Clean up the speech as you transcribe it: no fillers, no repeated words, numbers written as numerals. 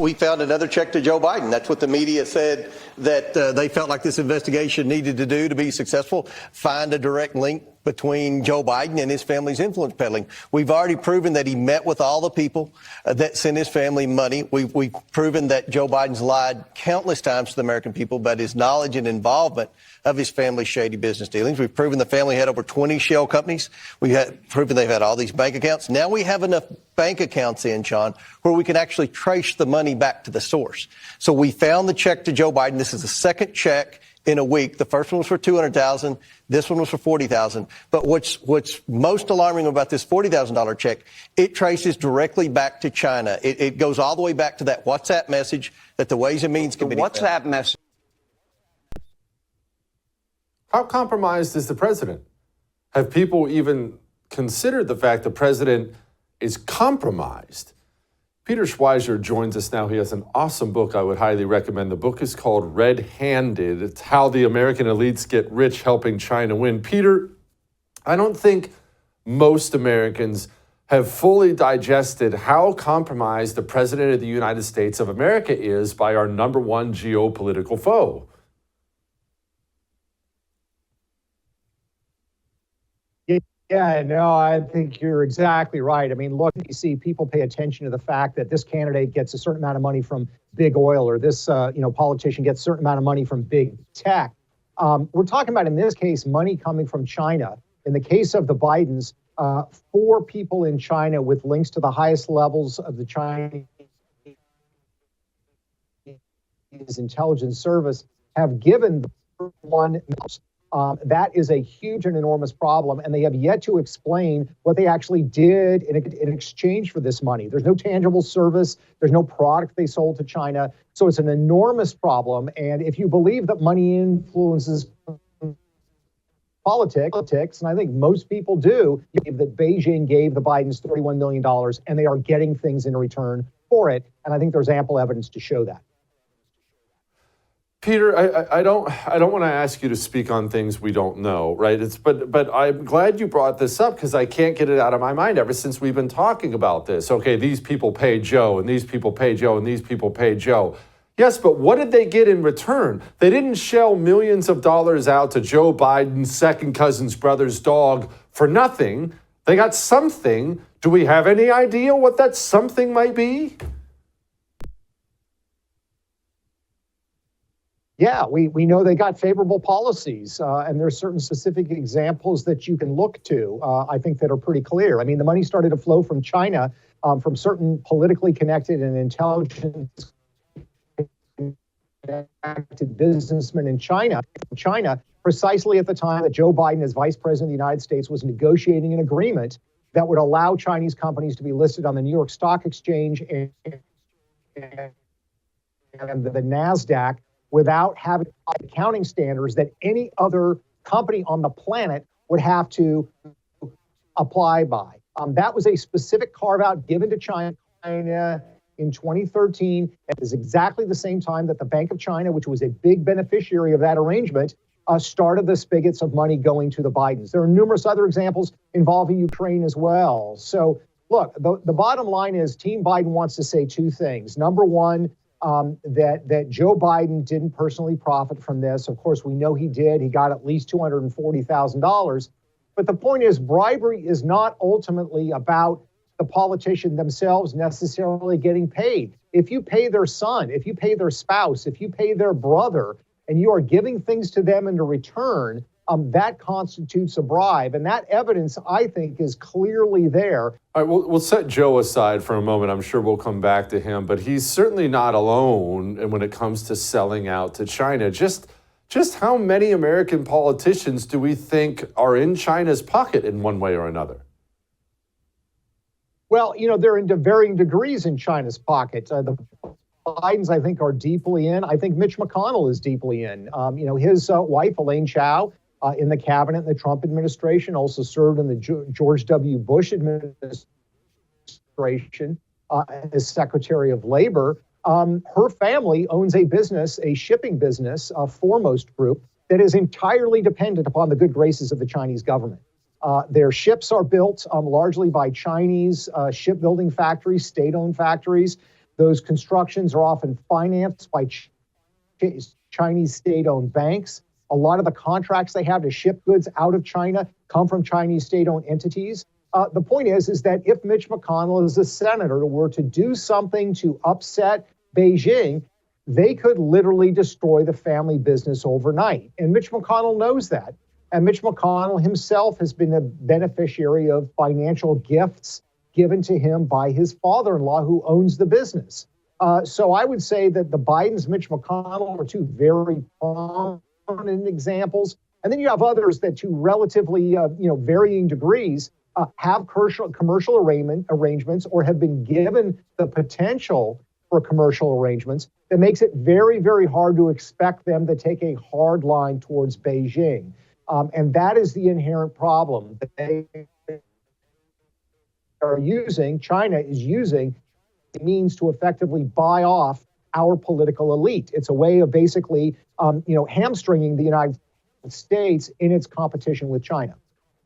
We found another check to Joe Biden. That's what the media said that they felt like this investigation needed to do to be successful. Find a direct link between Joe Biden and his family's influence peddling. We've already proven that he met with all the people that sent his family money. We've proven that Joe Biden's lied countless times to the American people about his knowledge and involvement of his family's shady business dealings. We've proven the family had over 20 shell companies. We've proven they've had all these bank accounts. Now we have enough bank accounts in, Sean, where we can actually trace the money back to the source. So we found the check to Joe Biden. This is the second check in a week. The first one was for $200,000. This one was for $40,000. But what's most alarming about this $40,000 check, it traces directly back to China. It goes all the way back to that WhatsApp message that the Ways and Means Committee. What's that message? How compromised is the president? Have people even considered the fact the president is compromised? Peter Schweizer joins us now. He has an awesome book I would highly recommend. The book is called Red-Handed. It's how the American elites get rich helping China win. Peter, I don't think most Americans have fully digested how compromised the president of the United States of America is by our number one geopolitical foe. Yeah, no, I think you're exactly right. I mean, look, you see people pay attention to the fact that this candidate gets a certain amount of money from big oil, or this, politician gets a certain amount of money from big tech. We're talking about, in this case, money coming from China. In the case of the Bidens, 4 people in China with links to the highest levels of the Chinese intelligence service have given one. That is a huge and enormous problem, and they have yet to explain what they actually did in exchange for this money. There's no tangible service. There's no product they sold to China. So it's an enormous problem. And if you believe that money influences politics, and I think most people do, that Beijing gave the Bidens $31 million, and they are getting things in return for it. And I think there's ample evidence to show that. Peter, I don't want to ask you to speak on things we don't know, right? But I'm glad you brought this up because I can't get it out of my mind ever since we've been talking about this. Okay, these people pay Joe, and these people pay Joe, and these people pay Joe. Yes, but what did they get in return? They didn't shell millions of dollars out to Joe Biden's second cousin's brother's dog for nothing. They got something. Do we have any idea what that something might be? Yeah, we know they got favorable policies, and there's certain specific examples that you can look to, I think, that are pretty clear. I mean, the money started to flow from China, from certain politically connected and intelligence connected businessmen in China, precisely at the time that Joe Biden, as vice president of the United States, was negotiating an agreement that would allow Chinese companies to be listed on the New York Stock Exchange and the NASDAQ, without having accounting standards that any other company on the planet would have to apply by. That was a specific carve-out given to China in 2013. It is exactly the same time that the Bank of China, which was a big beneficiary of that arrangement, started the spigots of money going to the Bidens. There are numerous other examples involving Ukraine as well. So, look, the bottom line is Team Biden wants to say 2 things. Number one, that Joe Biden didn't personally profit from this. Of course, we know he did. He got at least $240,000. But the point is, bribery is not ultimately about the politician themselves necessarily getting paid. If you pay their son, if you pay their spouse, if you pay their brother, and you are giving things to them in return, that constitutes a bribe. And that evidence, I think, is clearly there. All right, we'll set Joe aside for a moment. I'm sure we'll come back to him, but he's certainly not alone when it comes to selling out to China. Just how many American politicians do we think are in China's pocket in one way or another? Well, they're in varying degrees in China's pocket. The Bidens, I think, are deeply in. I think Mitch McConnell is deeply in. His wife, Elaine Chao, in the cabinet in the Trump administration, also served in the George W. Bush administration as Secretary of Labor. Her family owns a business, a shipping business, Foremost Group, that is entirely dependent upon the good graces of the Chinese government. Their ships are built largely by Chinese shipbuilding factories, state-owned factories. Those constructions are often financed by Chinese state-owned banks. A lot of the contracts they have to ship goods out of China come from Chinese state-owned entities. The point is that if Mitch McConnell as a senator were to do something to upset Beijing, they could literally destroy the family business overnight. And Mitch McConnell knows that. And Mitch McConnell himself has been a beneficiary of financial gifts given to him by his father-in-law who owns the business. So I would say that the Bidens, Mitch McConnell are two very prominent examples. And then you have others that to relatively varying degrees have commercial arrangements or have been given the potential for commercial arrangements that makes it very, very hard to expect them to take a hard line towards Beijing. And that is the inherent problem that they are using, China is using the means to effectively buy off our political elite. It's a way of basically, hamstringing the United States in its competition with China.